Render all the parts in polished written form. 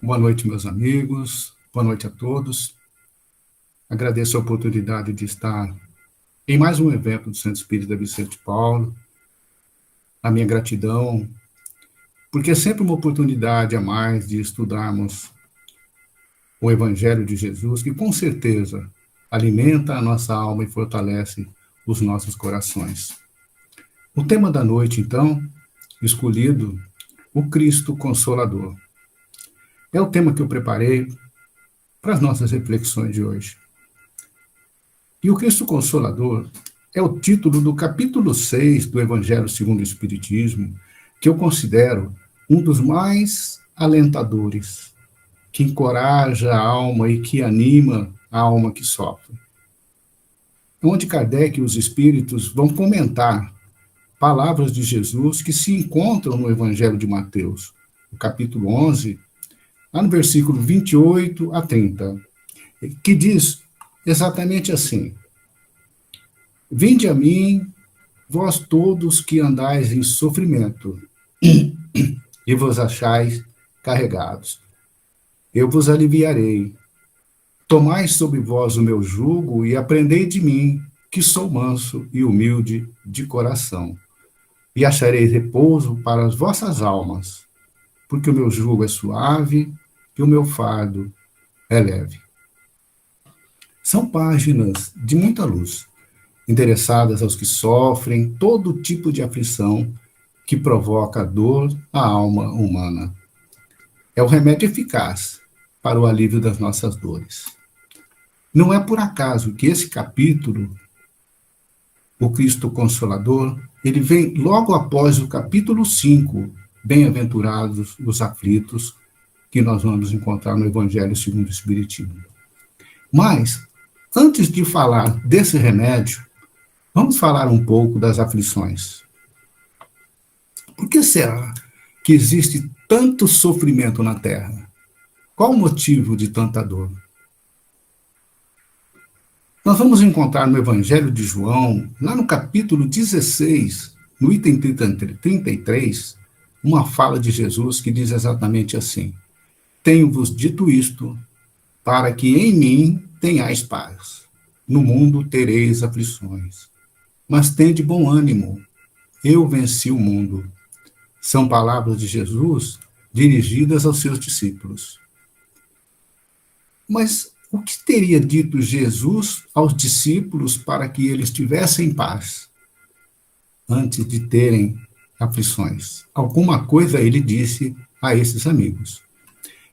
Boa noite, meus amigos. Boa noite a todos. Agradeço a oportunidade de estar em mais um evento do Centro Espírita Vicente Paulo. A minha gratidão, porque é sempre uma oportunidade a mais de estudarmos o Evangelho de Jesus, que com certeza alimenta a nossa alma e fortalece os nossos corações. O tema da noite, então, escolhido, o Cristo Consolador. É o tema que eu preparei para as nossas reflexões de hoje. E o Cristo Consolador é o título do capítulo 6 do Evangelho segundo o Espiritismo, que eu considero um dos mais alentadores, que encoraja a alma e que anima a alma que sofre. Onde Kardec e os espíritos vão comentar palavras de Jesus que se encontram no Evangelho de Mateus, no capítulo 11, lá no versículo 28 a 30, que diz exatamente assim: Vinde a mim, vós todos que andais em sofrimento, e vos achais carregados. Eu vos aliviarei. Tomai sobre vós o meu jugo e aprendei de mim, que sou manso e humilde de coração. E achareis repouso para as vossas almas, porque o meu jugo é suave e o meu fardo é leve. São páginas de muita luz, endereçadas aos que sofrem todo tipo de aflição que provoca dor à alma humana. É o remédio eficaz para o alívio das nossas dores. Não é por acaso que esse capítulo, o Cristo Consolador, ele vem logo após o capítulo 5, Bem-aventurados os aflitos, que nós vamos encontrar no Evangelho segundo o Espiritismo. Mas, antes de falar desse remédio, vamos falar um pouco das aflições. Por que será que existe tanto sofrimento na Terra? Qual o motivo de tanta dor? Nós vamos encontrar no Evangelho de João, lá no capítulo 16, no item 33, uma fala de Jesus que diz exatamente assim: Tenho-vos dito isto, para que em mim tenhais paz. No mundo tereis aflições, mas tende bom ânimo, eu venci o mundo. São palavras de Jesus dirigidas aos seus discípulos. Mas o que teria dito Jesus aos discípulos para que eles tivessem paz antes de terem aflições? Alguma coisa ele disse a esses amigos.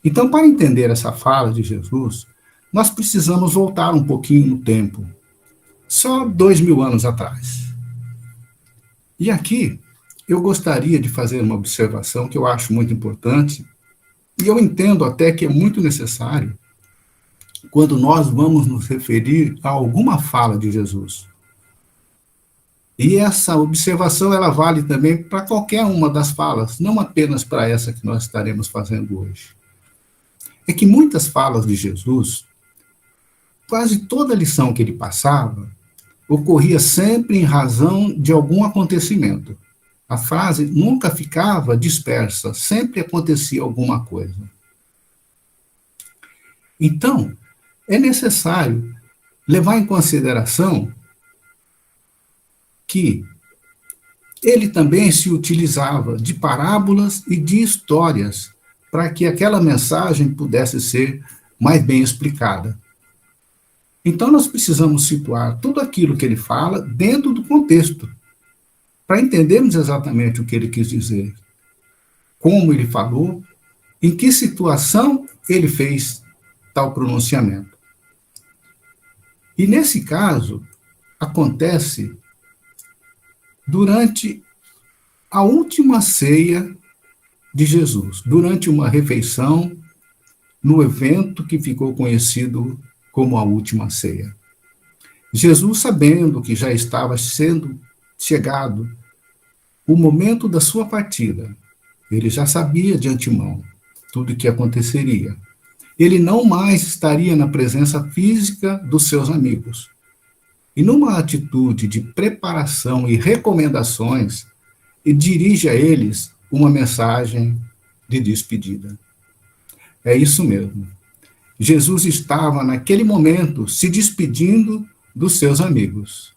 Então, para entender essa fala de Jesus, nós precisamos voltar um pouquinho no tempo, só 2000 anos atrás. E aqui eu gostaria de fazer uma observação que eu acho muito importante, e eu entendo até que é muito necessário quando nós vamos nos referir a alguma fala de Jesus. E essa observação ela vale também para qualquer uma das falas, não apenas para essa que nós estaremos fazendo hoje. É que muitas falas de Jesus, quase toda a lição que ele passava, ocorria sempre em razão de algum acontecimento. A frase nunca ficava dispersa, sempre acontecia alguma coisa. Então, é necessário levar em consideração que ele também se utilizava de parábolas e de histórias para que aquela mensagem pudesse ser mais bem explicada. Então, nós precisamos situar tudo aquilo que ele fala dentro do contexto, para entendermos exatamente o que ele quis dizer, como ele falou, em que situação ele fez tal pronunciamento. E, nesse caso, acontece durante a última ceia de Jesus, durante uma refeição, no evento que ficou conhecido como a última ceia. Jesus, sabendo que já estava sendo chegado o momento da sua partida, ele já sabia de antemão tudo o que aconteceria. Ele não mais estaria na presença física dos seus amigos. E numa atitude de preparação e recomendações, ele dirige a eles uma mensagem de despedida. É isso mesmo. Jesus estava, naquele momento, se despedindo dos seus amigos.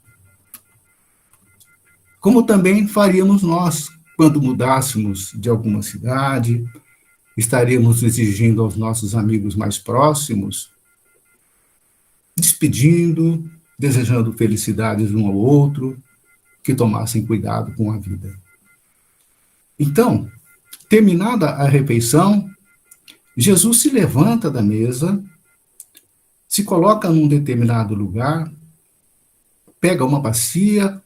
Como também faríamos nós, quando mudássemos de alguma cidade, estaríamos exigindo aos nossos amigos mais próximos, despedindo, desejando felicidades um ao outro, que tomassem cuidado com a vida. Então, terminada a refeição, Jesus se levanta da mesa, se coloca num determinado lugar, pega uma bacia,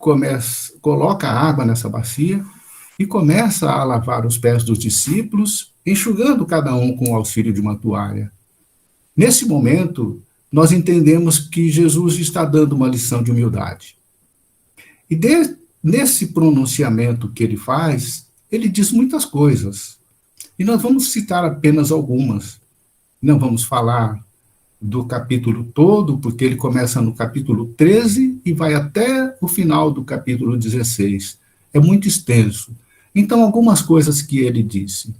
coloca água nessa bacia e começa a lavar os pés dos discípulos, enxugando cada um com o auxílio de uma toalha. Nesse momento, nós entendemos que Jesus está dando uma lição de humildade. E nesse pronunciamento que ele faz, ele diz muitas coisas. E nós vamos citar apenas algumas. Não vamos falar do capítulo todo, porque ele começa no capítulo 13 e vai até o final do capítulo 16. É muito extenso. Então, algumas coisas que ele disse.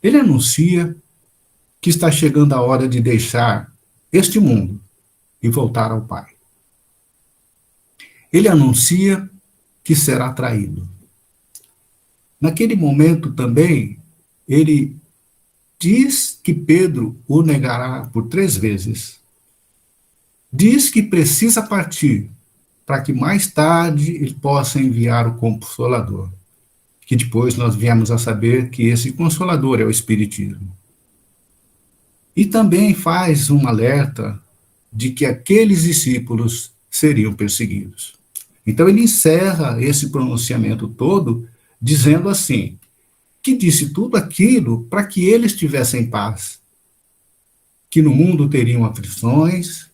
Ele anuncia que está chegando a hora de deixar este mundo e voltar ao Pai. Ele anuncia que será traído. Naquele momento também, ele diz que Pedro o negará por 3 vezes. Diz que precisa partir para que mais tarde ele possa enviar o Consolador, que depois nós viemos a saber que esse Consolador é o Espiritismo. E também faz um alerta de que aqueles discípulos seriam perseguidos. Então ele encerra esse pronunciamento todo dizendo assim, que disse tudo aquilo para que eles tivessem paz, que no mundo teriam aflições,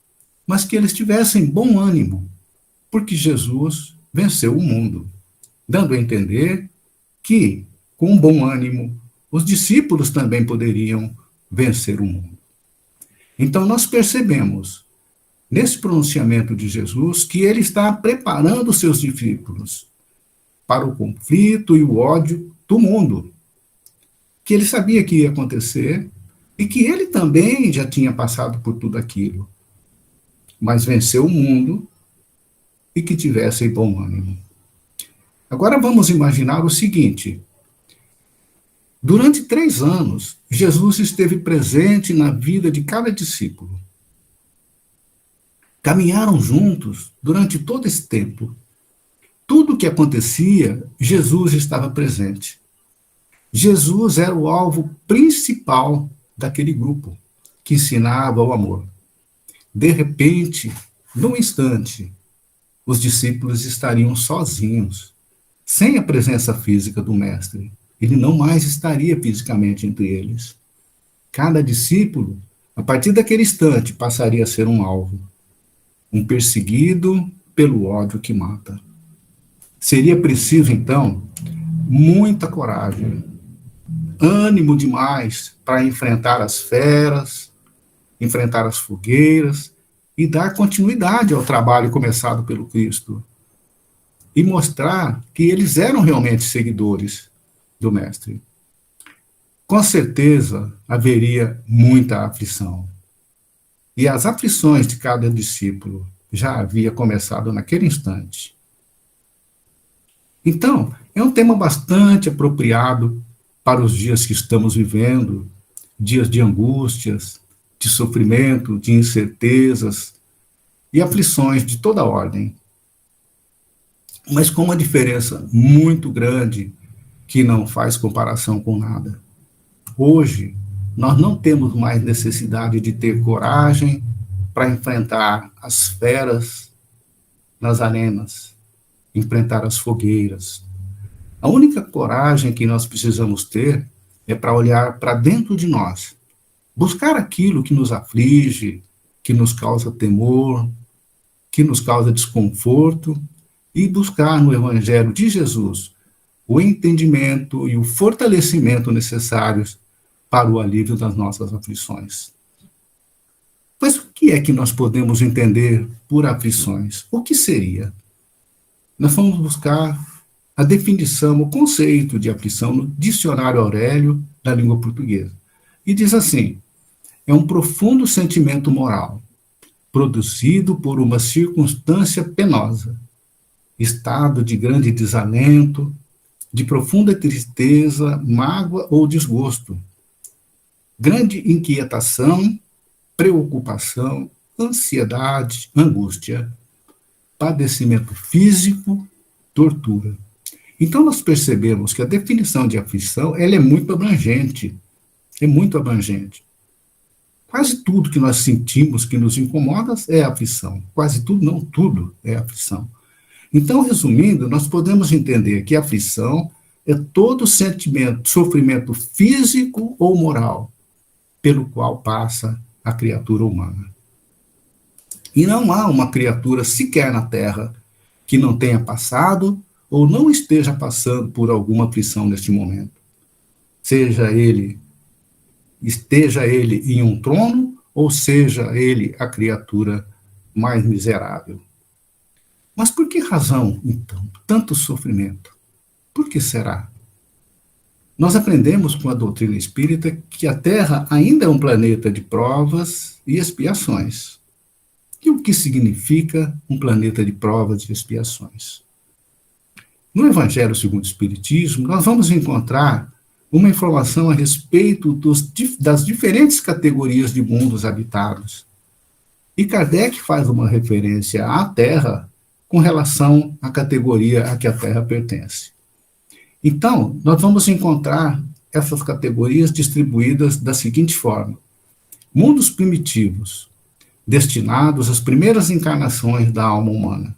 mas que eles tivessem bom ânimo, porque Jesus venceu o mundo, dando a entender que, com bom ânimo, os discípulos também poderiam vencer o mundo. Então nós percebemos, nesse pronunciamento de Jesus, que ele está preparando os seus discípulos para o conflito e o ódio do mundo, que ele sabia que ia acontecer e que ele também já tinha passado por tudo aquilo, mas venceu o mundo e que tivesse bom ânimo. Agora vamos imaginar o seguinte: durante 3 anos, Jesus esteve presente na vida de cada discípulo. Caminharam juntos durante todo esse tempo. Tudo o que acontecia, Jesus estava presente. Jesus era o alvo principal daquele grupo, que ensinava o amor. De repente, num instante, os discípulos estariam sozinhos, sem a presença física do Mestre. Ele não mais estaria fisicamente entre eles. Cada discípulo, a partir daquele instante, passaria a ser um alvo, um perseguido pelo ódio que mata. Seria preciso, então, muita coragem, ânimo demais para enfrentar as feras, enfrentar as fogueiras e dar continuidade ao trabalho começado pelo Cristo e mostrar que eles eram realmente seguidores do Mestre. Com certeza haveria muita aflição. E as aflições de cada discípulo já havia começado naquele instante. Então, é um tema bastante apropriado para os dias que estamos vivendo, dias de angústias, de sofrimento, de incertezas e aflições de toda ordem. Mas com uma diferença muito grande que não faz comparação com nada. Hoje, nós não temos mais necessidade de ter coragem para enfrentar as feras nas arenas, enfrentar as fogueiras. A única coragem que nós precisamos ter é para olhar para dentro de nós, buscar aquilo que nos aflige, que nos causa temor, que nos causa desconforto, e buscar no Evangelho de Jesus o entendimento e o fortalecimento necessários para o alívio das nossas aflições. Mas o que é que nós podemos entender por aflições? O que seria? Nós vamos buscar a definição, o conceito de aflição no Dicionário Aurélio da língua portuguesa. E diz assim: é um profundo sentimento moral, produzido por uma circunstância penosa, estado de grande desalento, de profunda tristeza, mágoa ou desgosto, grande inquietação, preocupação, ansiedade, angústia, padecimento físico, tortura. Então, nós percebemos que a definição de aflição ela é muito abrangente. É muito abrangente. Quase tudo que nós sentimos que nos incomoda é aflição. Quase tudo, não tudo, é aflição. Então, resumindo, nós podemos entender que a aflição é todo sentimento, sofrimento físico ou moral, pelo qual passa a criatura humana. E não há uma criatura sequer na Terra que não tenha passado ou não esteja passando por alguma aflição neste momento. Esteja ele em um trono, ou seja ele a criatura mais miserável. Mas por que razão, então, tanto sofrimento? Por que será? Nós aprendemos com a doutrina espírita que a Terra ainda é um planeta de provas e expiações. E o que significa um planeta de provas e expiações? No Evangelho segundo o Espiritismo, nós vamos encontrar uma informação a respeito das diferentes categorias de mundos habitados. E Kardec faz uma referência à Terra com relação à categoria a que a Terra pertence. Então, nós vamos encontrar essas categorias distribuídas da seguinte forma: mundos primitivos, destinados às primeiras encarnações da alma humana.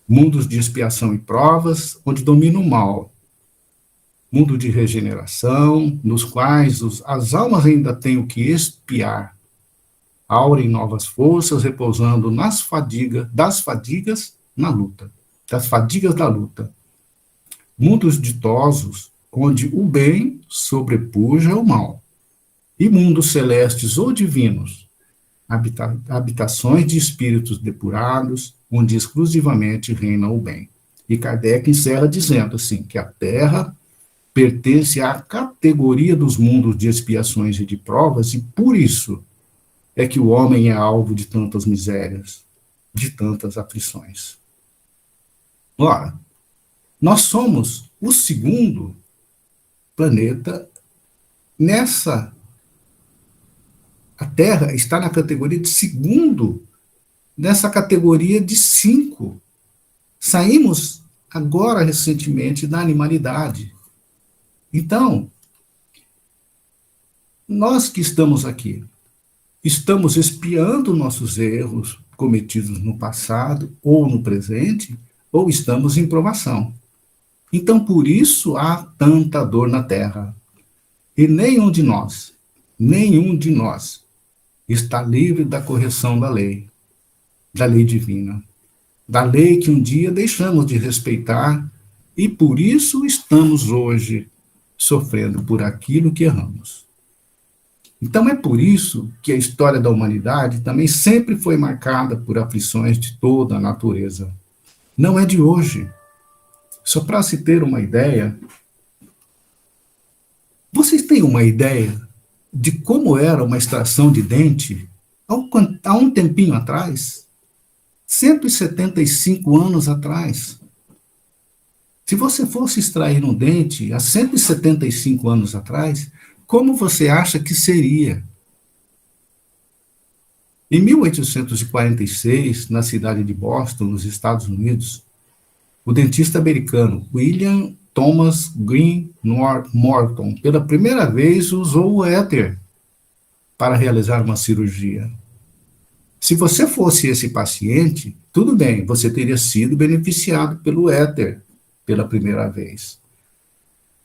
Mundos de expiação e provas, onde domina o mal. Mundo de regeneração, nos quais as almas ainda têm o que expiar. Aurem novas forças, repousando das fadigas na luta. Das fadigas da luta. Mundos ditosos, onde o bem sobrepuja o mal. E mundos celestes ou divinos, habitações de espíritos depurados, onde exclusivamente reina o bem. E Kardec encerra dizendo assim, que a Terra pertence à categoria dos mundos de expiações e de provas, e por isso é que o homem é alvo de tantas misérias, de tantas aflições. Ora, nós somos o segundo planeta a Terra está na categoria de segundo, nessa categoria de 5. Saímos agora, recentemente, da animalidade. Então, nós que estamos aqui, estamos expiando nossos erros cometidos no passado ou no presente, ou estamos em provação. Então, por isso há tanta dor na Terra. E nenhum de nós está livre da correção da lei divina, da lei que um dia deixamos de respeitar e por isso estamos hoje sofrendo por aquilo que erramos. Então é por isso que a história da humanidade também sempre foi marcada por aflições de toda a natureza. Não é de hoje. Só para se ter uma ideia, vocês têm uma ideia de como era uma extração de dente há um tempinho atrás? 175 anos atrás. Se você fosse extrair um dente há 175 anos atrás, como você acha que seria? Em 1846, na cidade de Boston, nos Estados Unidos, o dentista americano William Thomas Green Morton, pela primeira vez, usou o éter para realizar uma cirurgia. Se você fosse esse paciente, tudo bem, você teria sido beneficiado pelo éter pela primeira vez.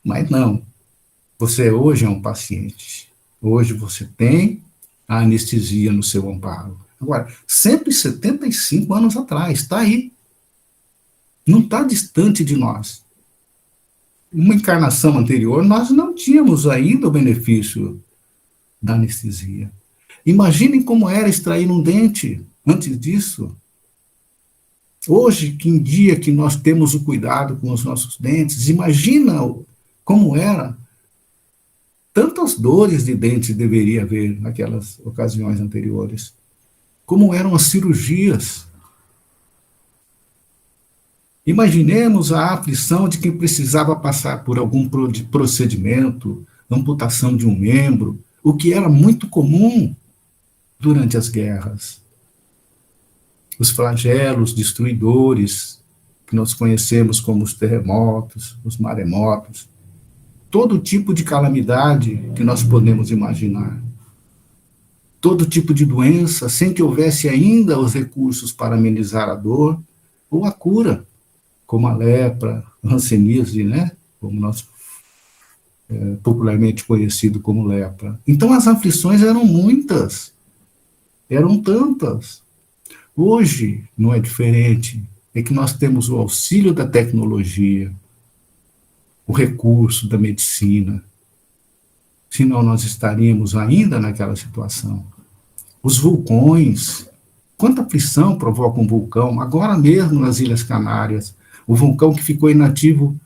Mas não. Você hoje é um paciente. Hoje você tem a anestesia no seu amparo. Agora, 175 anos atrás, está aí. Não está distante de nós. Uma encarnação anterior, nós não tínhamos ainda o benefício da anestesia. Imaginem como era extrair um dente antes disso. Hoje, que em dia que nós temos o cuidado com os nossos dentes, imagina como era Tantas dores de dentes deveria haver naquelas ocasiões anteriores. Como eram as cirurgias. Imaginemos a aflição de quem precisava passar por algum procedimento, amputação de um membro, o que era muito comum durante as guerras. Os flagelos destruidores, que nós conhecemos como os terremotos, os maremotos, todo tipo de calamidade que nós podemos imaginar. Todo tipo de doença, sem que houvesse ainda os recursos para amenizar a dor ou a cura, como a lepra, a hanseníase, né? Como nós popularmente conhecido como lepra. Então as aflições eram muitas, eram tantas. Hoje não é diferente, é que nós temos o auxílio da tecnologia, o recurso da medicina, senão nós estaríamos ainda naquela situação. Os vulcões, quanta aflição provoca um vulcão, agora mesmo nas Ilhas Canárias, o vulcão que ficou inativo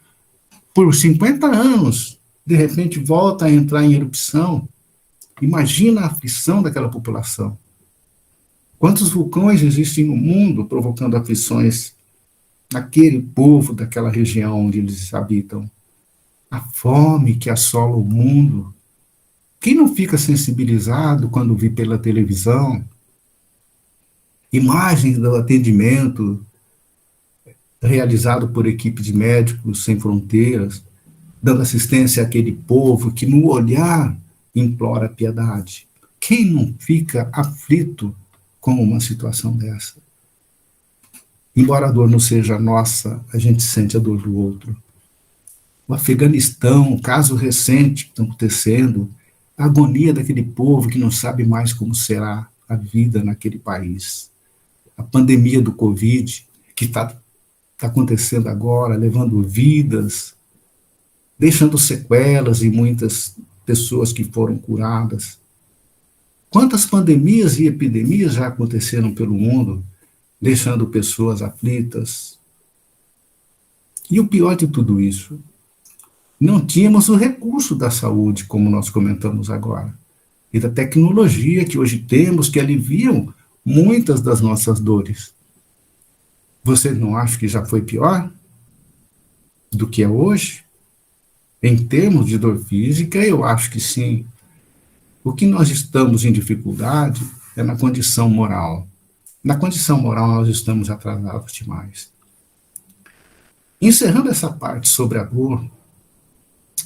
por 50 anos, de repente volta a entrar em erupção. Imagina a aflição daquela população. Quantos vulcões existem no mundo provocando aflições naquele povo, daquela região onde eles habitam? A fome que assola o mundo. Quem não fica sensibilizado quando vê pela televisão imagens do atendimento realizado por equipe de médicos sem fronteiras, dando assistência àquele povo que no olhar implora piedade? Quem não fica aflito com uma situação dessa? Embora a dor não seja nossa, a gente sente a dor do outro. O Afeganistão, o caso recente que está acontecendo, a agonia daquele povo que não sabe mais como será a vida naquele país. A pandemia do Covid, que está acontecendo agora, levando vidas, deixando sequelas em muitas pessoas que foram curadas. Quantas pandemias e epidemias já aconteceram pelo mundo, deixando pessoas aflitas? E o pior de tudo isso, não tínhamos o recurso da saúde, como nós comentamos agora, e da tecnologia que hoje temos, que aliviam muitas das nossas dores. Vocês não acham que já foi pior do que é hoje? Em termos de dor física, eu acho que sim. O que nós estamos em dificuldade é na condição moral. Na condição moral, nós estamos atrasados demais. Encerrando essa parte sobre a dor,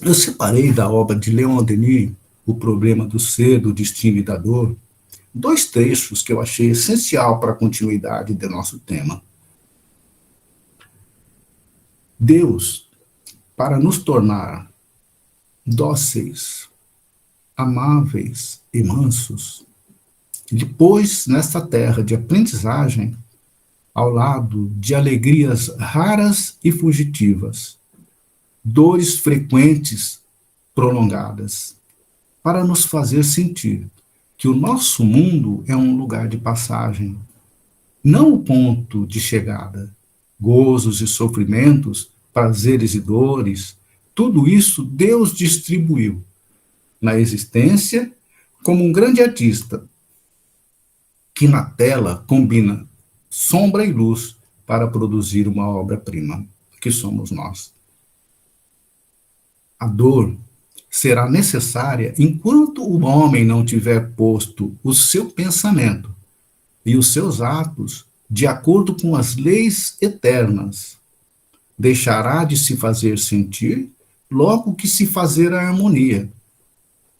eu separei da obra de Leon Denis, O Problema do Ser, do Destino e da Dor, 2 trechos que eu achei essencial para a continuidade do nosso tema. Deus, para nos tornar dóceis, amáveis e mansos, Ele pôs nesta terra de aprendizagem, ao lado de alegrias raras e fugitivas, dores frequentes, prolongadas, para nos fazer sentir que o nosso mundo é um lugar de passagem, não o ponto de chegada. Gozos e sofrimentos, prazeres e dores, tudo isso Deus distribuiu na existência como um grande artista que na tela combina sombra e luz para produzir uma obra-prima, que somos nós. A dor será necessária enquanto o homem não tiver posto o seu pensamento e os seus atos de acordo com as leis eternas. Deixará de se fazer sentir, logo que se fazer a harmonia.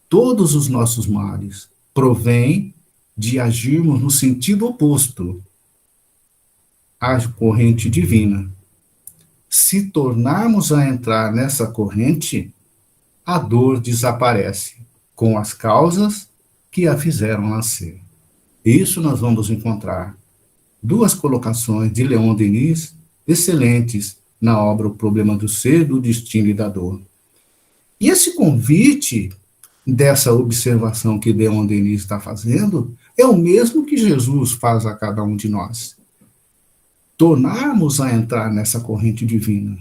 Todos os nossos males provêm de agirmos no sentido oposto à corrente divina. Se tornarmos a entrar nessa corrente, a dor desaparece, com as causas que a fizeram nascer. Isso nós vamos encontrar 2 colocações de Leon Denis, excelentes, na obra O Problema do Ser, do Destino e da Dor. E esse convite dessa observação que Leon Denis está fazendo é o mesmo que Jesus faz a cada um de nós. Tornarmos a entrar nessa corrente divina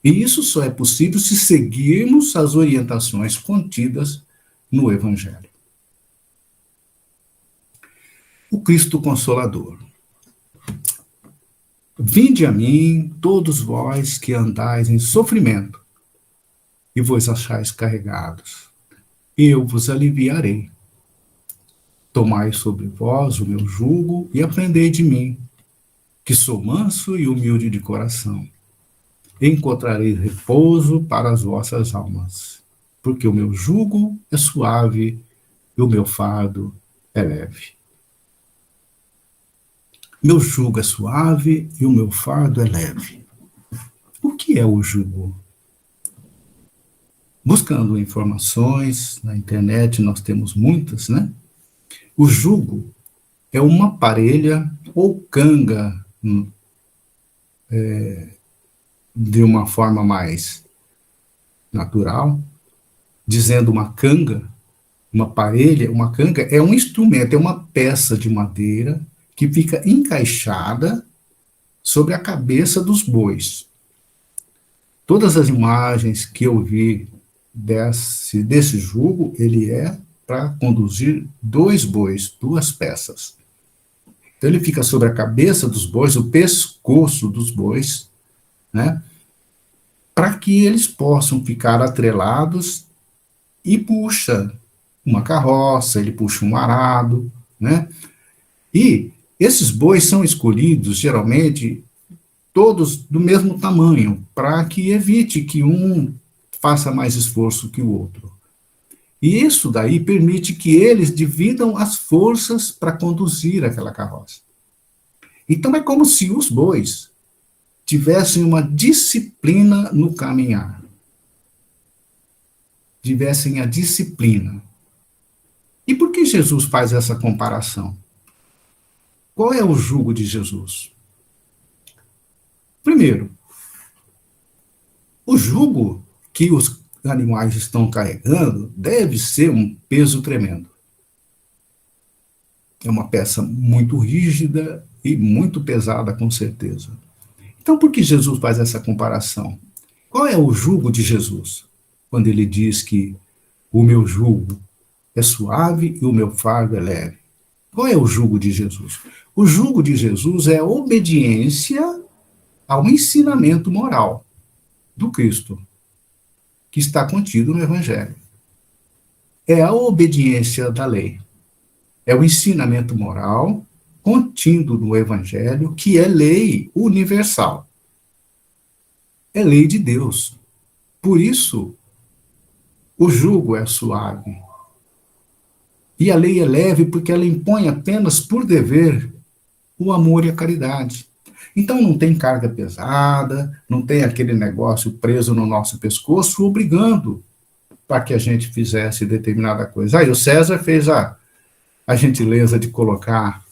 E isso só é possível se seguirmos as orientações contidas no Evangelho. O Cristo Consolador. Vinde a mim, todos vós que andais em sofrimento, e vos achais carregados, e eu vos aliviarei. Tomai sobre vós o meu jugo e aprendei de mim, que sou manso e humilde de coração. Encontrareis repouso para as vossas almas, porque o meu jugo é suave e o meu fardo é leve. Meu jugo é suave e o meu fardo é leve. O que é o jugo? Buscando informações na internet, nós temos muitas, né? O jugo é uma parelha ou canga, de uma forma mais natural, dizendo uma canga, uma parelha, uma canga é um instrumento, é uma peça de madeira que fica encaixada sobre a cabeça dos bois. Todas as imagens que eu vi desse jugo, ele é para conduzir 2 bois, 2 peças. Então ele fica sobre a cabeça dos bois, o pescoço dos bois, né? Para que eles possam ficar atrelados e puxa uma carroça, ele puxa um arado, né? E esses bois são escolhidos, geralmente, todos do mesmo tamanho, para que evite que um faça mais esforço que o outro. E isso daí permite que eles dividam as forças para conduzir aquela carroça. Então é como se os bois tivessem uma disciplina no caminhar. Tivessem a disciplina. E por que Jesus faz essa comparação? Qual é o jugo de Jesus? Primeiro, o jugo que os animais estão carregando deve ser um peso tremendo. É uma peça muito rígida e muito pesada, com certeza. Então, por que Jesus faz essa comparação? Qual é o jugo de Jesus? Quando ele diz que o meu jugo é suave e o meu fardo é leve. Qual é o jugo de Jesus? O jugo de Jesus é a obediência ao ensinamento moral do Cristo, que está contido no Evangelho. É a obediência da lei. É o ensinamento moral contido no Evangelho, que é lei universal. É lei de Deus. Por isso, o jugo é suave. E a lei é leve porque ela impõe apenas por dever o amor e a caridade. Então não tem carga pesada, não tem aquele negócio preso no nosso pescoço, obrigando para que a gente fizesse determinada coisa. Aí o César fez a gentileza de colocar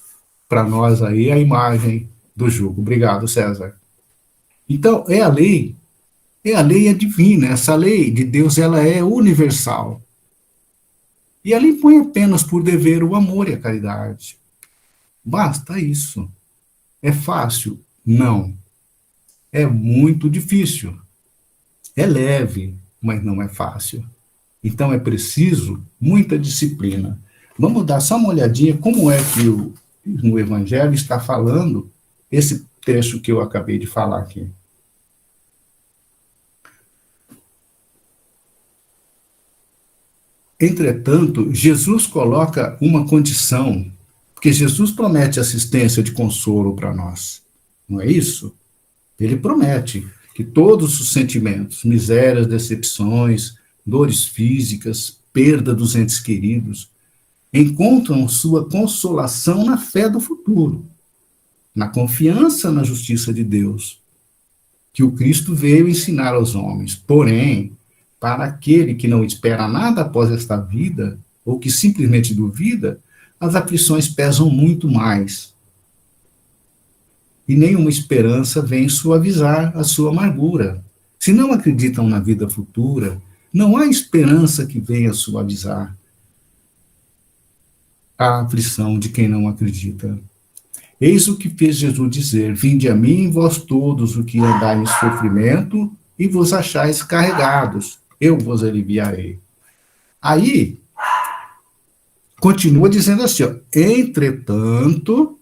para nós aí a imagem do jugo. Obrigado, César. Então, a lei é divina, essa lei de Deus, ela é universal. E ela impõe apenas por dever o amor e a caridade. Basta isso. É fácil? Não. É muito difícil. É leve, mas não é fácil. Então é preciso muita disciplina. Vamos dar só uma olhadinha como é que no Evangelho está falando esse trecho que eu acabei de falar aqui. Entretanto, Jesus coloca uma condição, porque Jesus promete assistência de consolo para nós. Não é isso? Ele promete que todos os sentimentos, misérias, decepções, dores físicas, perda dos entes queridos, encontram sua consolação na fé do futuro, na confiança na justiça de Deus, que o Cristo veio ensinar aos homens. Porém, para aquele que não espera nada após esta vida, ou que simplesmente duvida, as aflições pesam muito mais. E nenhuma esperança vem suavizar a sua amargura. Se não acreditam na vida futura, não há esperança que venha suavizar a aflição de quem não acredita. Eis o que fez Jesus dizer: vinde a mim, vós todos, o que andai em sofrimento, e vos achais carregados, eu vos aliviarei. Aí, continua dizendo assim, ó, entretanto,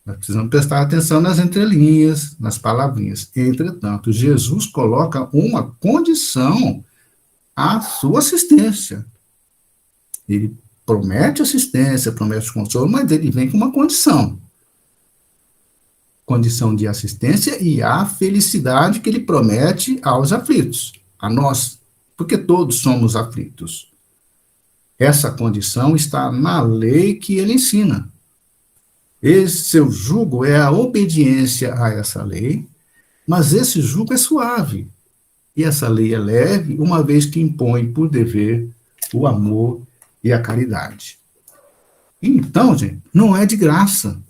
nós precisamos prestar atenção nas entrelinhas, nas palavrinhas. Entretanto, Jesus coloca uma condição à sua assistência. Ele promete assistência, promete consolo, mas ele vem com uma condição. Condição de assistência e a felicidade que ele promete aos aflitos, a nós, porque todos somos aflitos. Essa condição está na lei que ele ensina. Esse seu jugo é a obediência a essa lei, mas esse jugo é suave. E essa lei é leve, uma vez que impõe por dever o amor e a caridade. Então, gente, não é de graça.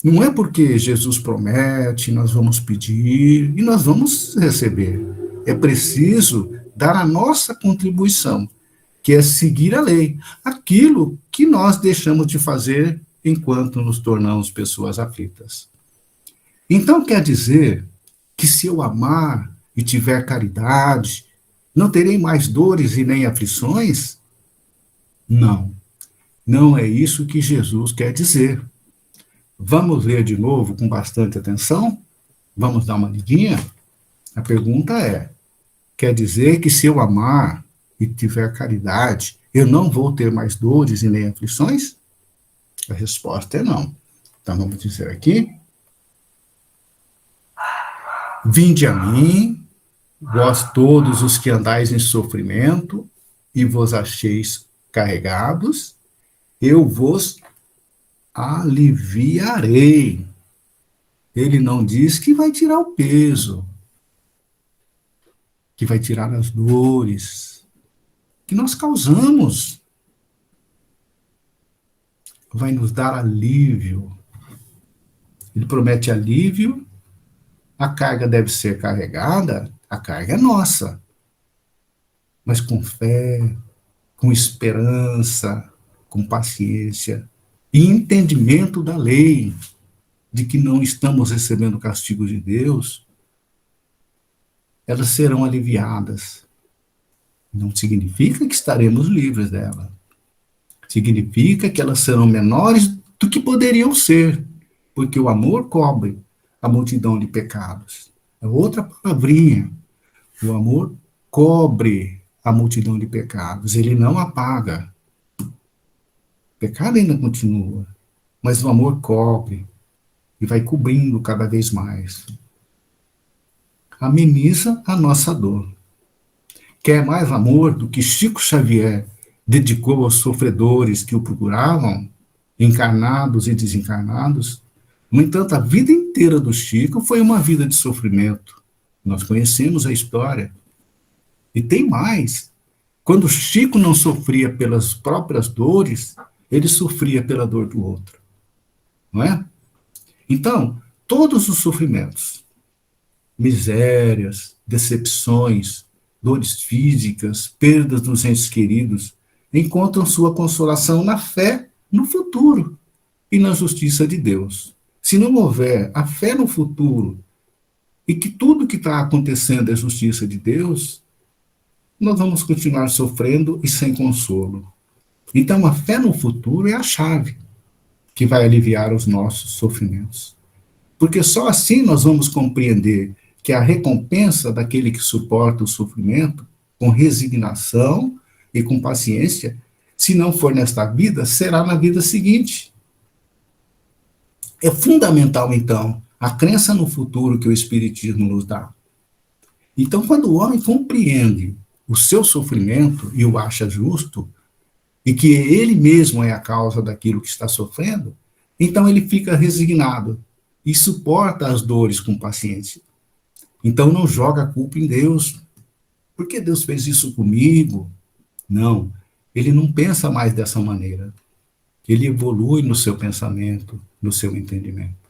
Não é porque Jesus promete, nós vamos pedir e nós vamos receber. É preciso dar a nossa contribuição, que é seguir a lei, aquilo que nós deixamos de fazer enquanto nos tornamos pessoas aflitas. Então quer dizer que se eu amar e tiver caridade, não terei mais dores e nem aflições? Não, não é isso que Jesus quer dizer. Vamos ler de novo com bastante atenção? Vamos dar uma lidinha? A pergunta é, quer dizer que se eu amar e tiver caridade, eu não vou ter mais dores e nem aflições? A resposta é não. Então vamos dizer aqui. Vinde a mim, vós todos os que andais em sofrimento e vos acheis carregados, eu vos aliviarei. Ele não diz que vai tirar o peso, que vai tirar as dores que nós causamos. Vai nos dar alívio. Ele promete alívio, a carga deve ser carregada, a carga é nossa. Mas com fé, com esperança, com paciência e entendimento da lei, de que não estamos recebendo o castigo de Deus, elas serão aliviadas. Não significa que estaremos livres dela. Significa que elas serão menores do que poderiam ser, porque o amor cobre a multidão de pecados. É outra palavrinha. O amor cobre a multidão de pecados, ele não apaga. O pecado ainda continua, mas o amor cobre e vai cobrindo cada vez mais. Ameniza a nossa dor. Quer mais amor do que Chico Xavier dedicou aos sofredores que o procuravam, encarnados e desencarnados? No entanto, a vida inteira do Chico foi uma vida de sofrimento. Nós conhecemos a história. E tem mais. Quando Chico não sofria pelas próprias dores, ele sofria pela dor do outro. Não é? Então, todos os sofrimentos, misérias, decepções, dores físicas, perdas dos entes queridos, encontram sua consolação na fé no futuro e na justiça de Deus. Se não houver a fé no futuro e que tudo que está acontecendo é justiça de Deus, nós vamos continuar sofrendo e sem consolo. Então, a fé no futuro é a chave que vai aliviar os nossos sofrimentos. Porque só assim nós vamos compreender que a recompensa daquele que suporta o sofrimento com resignação e com paciência, se não for nesta vida, será na vida seguinte. É fundamental, então, a crença no futuro que o Espiritismo nos dá. Então, quando o homem compreende o seu sofrimento e o acha justo, e que ele mesmo é a causa daquilo que está sofrendo, então ele fica resignado e suporta as dores com paciência. Então não joga a culpa em Deus. Por que Deus fez isso comigo? Não, ele não pensa mais dessa maneira. Ele evolui no seu pensamento, no seu entendimento.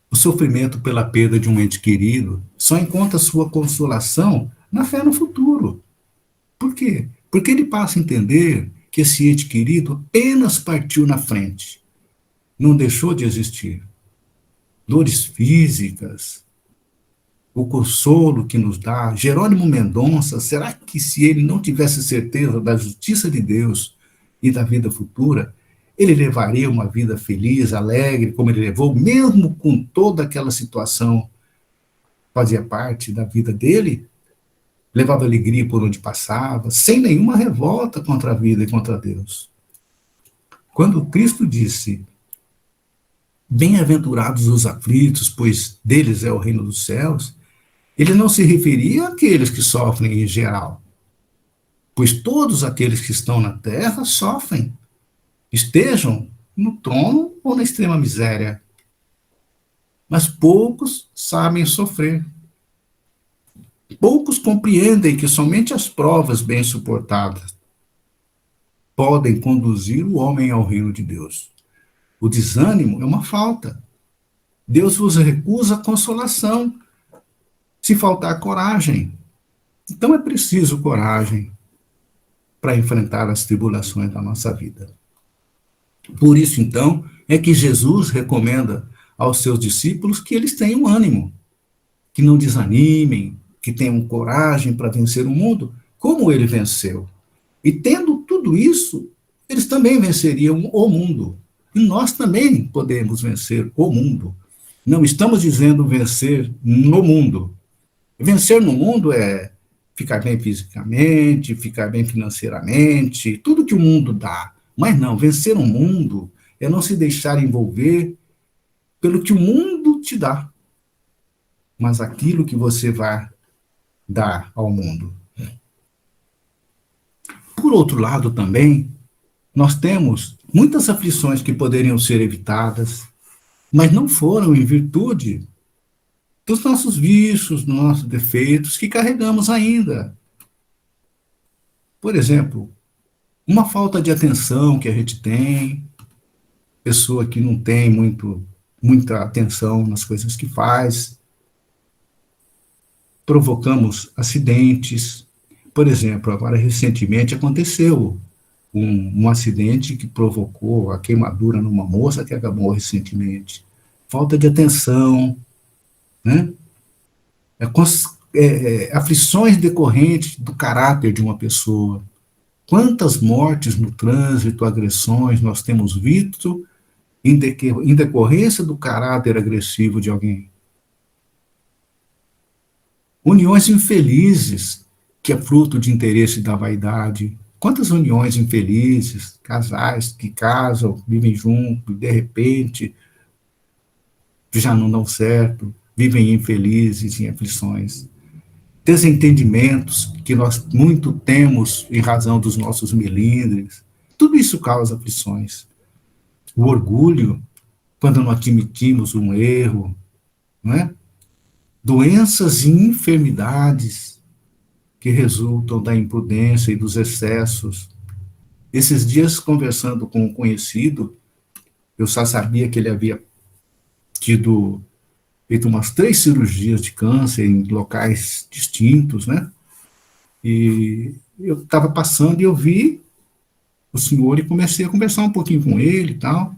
O sofrimento pela perda de um ente querido só encontra sua consolação na fé no futuro. Por quê? Porque ele passa a entender que esse ente querido apenas partiu na frente, não deixou de existir. Dores físicas, o consolo que nos dá. Jerônimo Mendonça, será que se ele não tivesse certeza da justiça de Deus e da vida futura, ele levaria uma vida feliz, alegre, como ele levou, mesmo com toda aquela situação que fazia parte da vida dele? Levava alegria por onde passava, sem nenhuma revolta contra a vida e contra Deus. Quando Cristo disse: bem-aventurados os aflitos, pois deles é o reino dos céus, ele não se referia àqueles que sofrem em geral, pois todos aqueles que estão na terra sofrem, estejam no trono ou na extrema miséria. Mas poucos sabem sofrer. Poucos compreendem que somente as provas bem suportadas podem conduzir o homem ao reino de Deus. O desânimo é uma falta. Deus vos recusa a consolação se faltar coragem. Então é preciso coragem para enfrentar as tribulações da nossa vida. Por isso, então, é que Jesus recomenda aos seus discípulos que eles tenham ânimo, que não desanimem, que tenham coragem para vencer o mundo, como ele venceu. E tendo tudo isso, eles também venceriam o mundo. E nós também podemos vencer o mundo. Não estamos dizendo vencer no mundo. Vencer no mundo é ficar bem fisicamente, ficar bem financeiramente, tudo que o mundo dá. Mas não, vencer o mundo é não se deixar envolver pelo que o mundo te dá, mas aquilo que você vai dar ao mundo. Por outro lado, também, nós temos muitas aflições que poderiam ser evitadas, mas não foram em virtude dos nossos vícios, dos nossos defeitos que carregamos ainda. Por exemplo, uma falta de atenção que a gente tem, pessoa que não tem muita atenção nas coisas que faz, provocamos acidentes. Por exemplo, agora recentemente aconteceu um acidente que provocou a queimadura numa moça que acabou recentemente. Falta de atenção, né? Aflições decorrentes do caráter de uma pessoa. Quantas mortes no trânsito, agressões nós temos visto em decorrência do caráter agressivo de alguém? Uniões infelizes, que é fruto de interesse da vaidade. Quantas uniões infelizes, casais que casam, vivem juntos, de repente já não dão certo, vivem infelizes, em aflições. Desentendimentos que nós muito temos em razão dos nossos melindres. Tudo isso causa aflições. O orgulho, quando não admitimos um erro, não é? Doenças e enfermidades que resultam da imprudência e dos excessos. Esses dias, conversando com um conhecido, eu só sabia que ele havia feito umas 3 cirurgias de câncer em locais distintos, né? E eu estava passando e eu vi o senhor e comecei a conversar um pouquinho com ele e tal.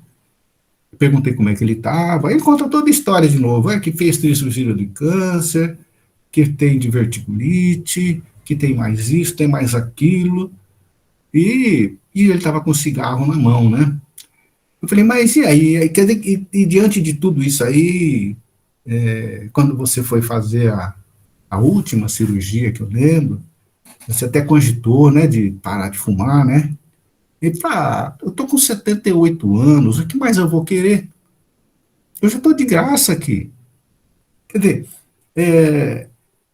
Perguntei como é que ele estava. Ele conta toda a história de novo. Que fez 3 cirurgias de câncer, que tem diverticulite, que tem mais isso, tem mais aquilo. E ele estava com cigarro na mão, né? Eu falei, mas e aí? Quer dizer, e diante de tudo isso aí, quando você foi fazer a última cirurgia que eu lembro, você até cogitou, né, de parar de fumar, né? Ele falou, eu tô com 78 anos, o que mais eu vou querer? Eu já estou de graça aqui. Quer dizer,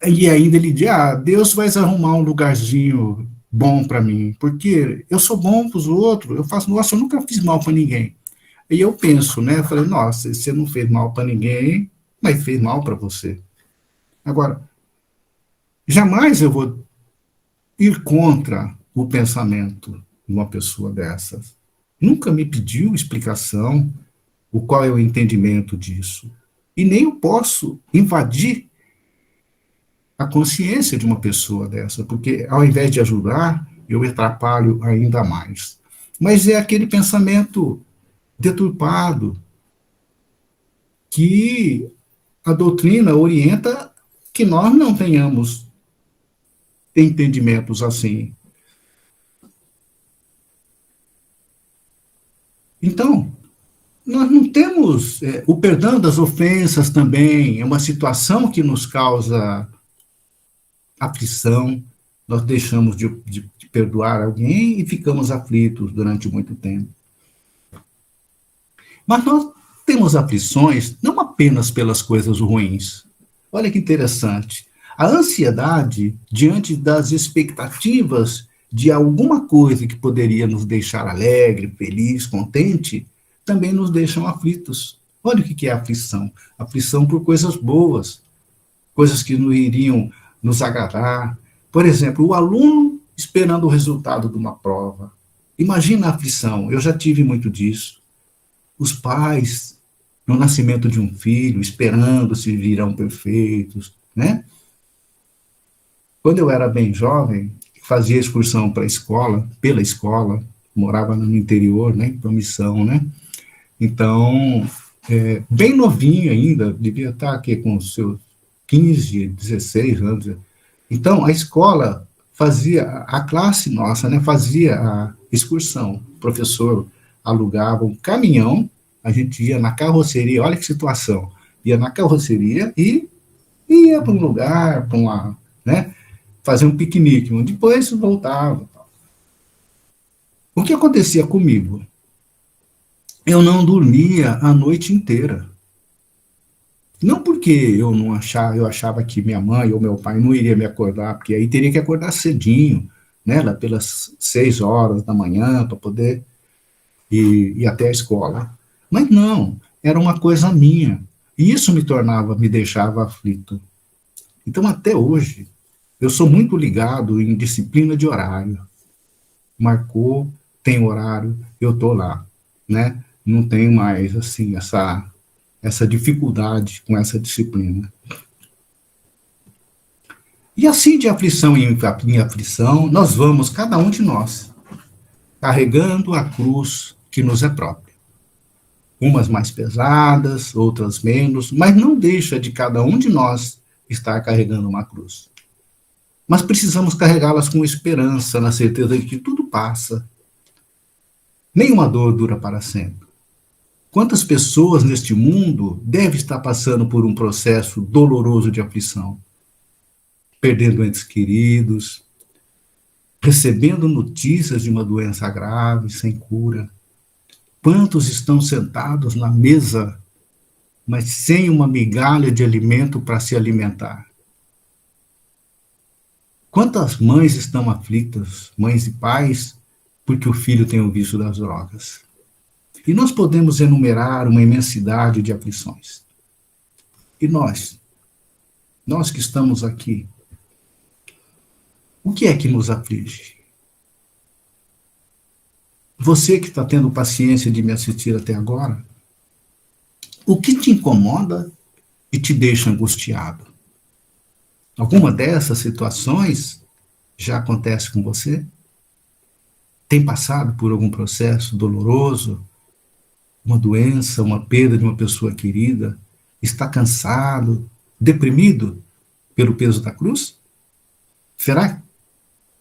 e ainda ele diz, Deus vai arrumar um lugarzinho bom para mim, porque eu sou bom para os outros, eu nunca fiz mal para ninguém. E eu penso, né, eu falei, nossa, você não fez mal para ninguém, mas fez mal para você. Agora, jamais eu vou ir contra o pensamento de uma pessoa dessas. Nunca me pediu explicação, qual é o entendimento disso. E nem eu posso invadir a consciência de uma pessoa dessa, porque ao invés de ajudar, eu atrapalho ainda mais. Mas é aquele pensamento deturpado que a doutrina orienta que nós não tenhamos entendimentos assim. Então, nós não temos o perdão das ofensas também, é uma situação que nos causa aflição, nós deixamos de perdoar alguém e ficamos aflitos durante muito tempo. Mas nós temos aflições não apenas pelas coisas ruins. Olha que interessante. A ansiedade diante das expectativas de alguma coisa que poderia nos deixar alegre, feliz, contente, também nos deixam aflitos. Olha o que é aflição. Aflição por coisas boas, coisas que não iriam nos agradar. Por exemplo, o aluno esperando o resultado de uma prova. Imagina a aflição, eu já tive muito disso. Os pais, no nascimento de um filho, esperando se virão perfeitos, né? Quando eu era bem jovem, fazia excursão para a escola, pela escola, morava no interior, né, em missão, né? Então, bem novinho ainda, devia estar aqui com os seus 15, 16 anos. Então, a escola fazia, a classe nossa, né, fazia a excursão. O professor alugava um caminhão, a gente ia na carroceria, olha que situação, ia na carroceria e ia para um lugar, para uma, né, fazer um piquenique, depois voltava. O que acontecia comigo? Eu não dormia a noite inteira. Não porque eu achava que minha mãe ou meu pai não iria me acordar, porque aí teria que acordar cedinho, né, lá pelas 6 horas da manhã, para poder ir até a escola. Mas não, era uma coisa minha. E isso me deixava aflito. Então, até hoje, eu sou muito ligado em disciplina de horário. Marcou, tem horário, eu estou lá, né? Não tenho mais, assim, essa dificuldade com essa disciplina. E assim, de aflição em aflição, nós vamos, cada um de nós, carregando a cruz que nos é própria. Umas mais pesadas, outras menos, mas não deixa de cada um de nós estar carregando uma cruz. Mas precisamos carregá-las com esperança, na certeza de que tudo passa. Nenhuma dor dura para sempre. Quantas pessoas neste mundo devem estar passando por um processo doloroso de aflição? Perdendo entes queridos, recebendo notícias de uma doença grave, sem cura. Quantos estão sentados na mesa, mas sem uma migalha de alimento para se alimentar? Quantas mães estão aflitas, mães e pais, porque o filho tem o vício das drogas? E nós podemos enumerar uma imensidade de aflições. E nós que estamos aqui, o que é que nos aflige? Você que está tendo paciência de me assistir até agora, o que te incomoda e te deixa angustiado? Alguma dessas situações já acontece com você? Tem passado por algum processo doloroso? Uma doença, uma perda de uma pessoa querida? Está cansado, deprimido pelo peso da cruz? Será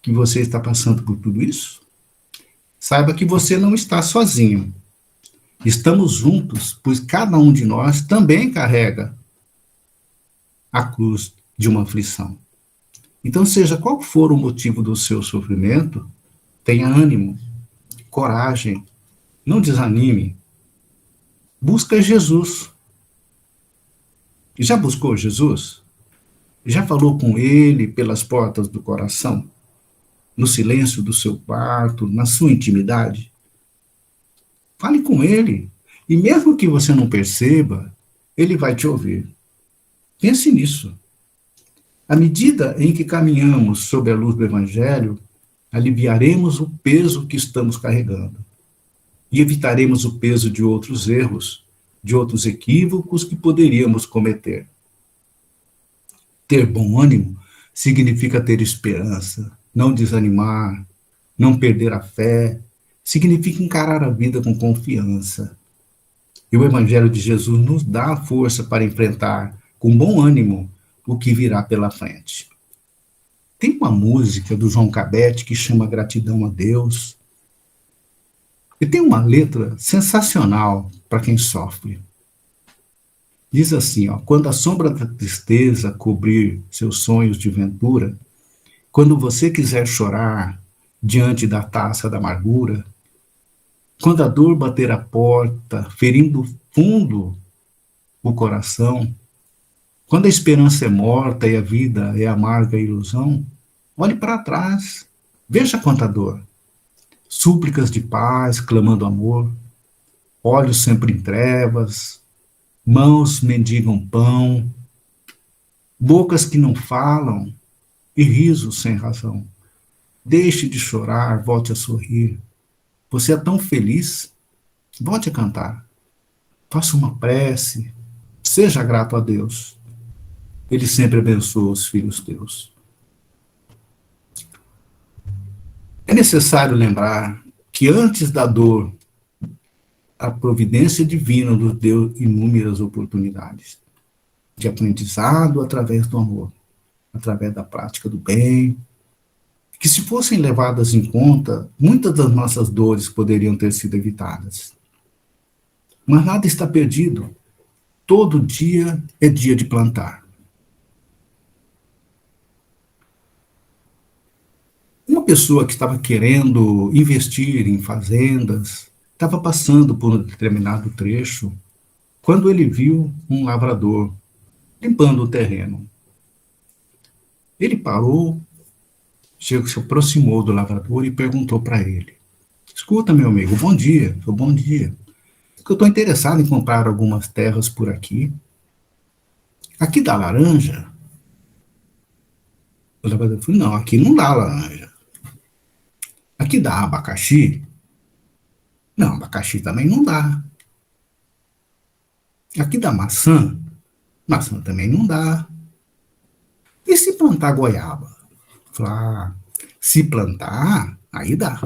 que você está passando por tudo isso? Saiba que você não está sozinho. Estamos juntos, pois cada um de nós também carrega a cruz de uma aflição. Então, seja qual for o motivo do seu sofrimento, tenha ânimo, coragem, não desanime. Busca Jesus. Já buscou Jesus? Já falou com ele pelas portas do coração? No silêncio do seu quarto, na sua intimidade? Fale com ele. E mesmo que você não perceba, ele vai te ouvir. Pense nisso. À medida em que caminhamos sob a luz do Evangelho, aliviaremos o peso que estamos carregando e evitaremos o peso de outros erros, de outros equívocos que poderíamos cometer. Ter bom ânimo significa ter esperança, não desanimar, não perder a fé, significa encarar a vida com confiança. E o Evangelho de Jesus nos dá a força para enfrentar com bom ânimo o que virá pela frente. Tem uma música do João Cabete que chama Gratidão a Deus, e tem uma letra sensacional para quem sofre. Diz assim, ó: quando a sombra da tristeza cobrir seus sonhos de ventura, quando você quiser chorar diante da taça da amargura, quando a dor bater a porta, ferindo fundo o coração, quando a esperança é morta e a vida é amarga ilusão, olhe para trás, veja quanta dor. Súplicas de paz, clamando amor, olhos sempre em trevas, mãos mendigam pão, bocas que não falam e risos sem razão. Deixe de chorar, volte a sorrir. Você é tão feliz, volte a cantar. Faça uma prece, seja grato a Deus. Ele sempre abençoa os filhos teus. É necessário lembrar que antes da dor, a providência divina nos deu inúmeras oportunidades de aprendizado através do amor, através da prática do bem, que se fossem levadas em conta, muitas das nossas dores poderiam ter sido evitadas. Mas nada está perdido. Todo dia é dia de plantar. Uma pessoa que estava querendo investir em fazendas, estava passando por um determinado trecho, quando ele viu um lavrador limpando o terreno. Ele parou, se aproximou do lavrador e perguntou para ele: escuta, meu amigo, bom dia, bom dia. Eu estou interessado em comprar algumas terras por aqui. Aqui dá laranja? O lavrador falou: não, aqui não dá laranja. Aqui dá abacaxi? Não, abacaxi também não dá. Aqui dá maçã? Maçã também não dá. E se plantar goiaba? Falei: se plantar, aí dá.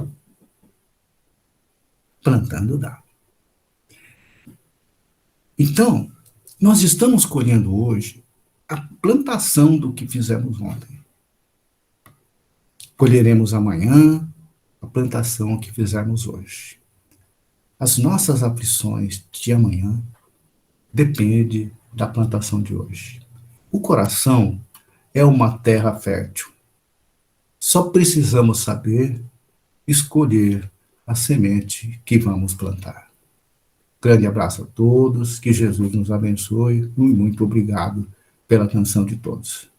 Plantando dá. Então, nós estamos colhendo hoje a plantação do que fizemos ontem. Colheremos amanhã a plantação que fizermos hoje. As nossas aflições de amanhã dependem da plantação de hoje. O coração é uma terra fértil. Só precisamos saber escolher a semente que vamos plantar. Grande abraço a todos, que Jesus nos abençoe e muito obrigado pela atenção de todos.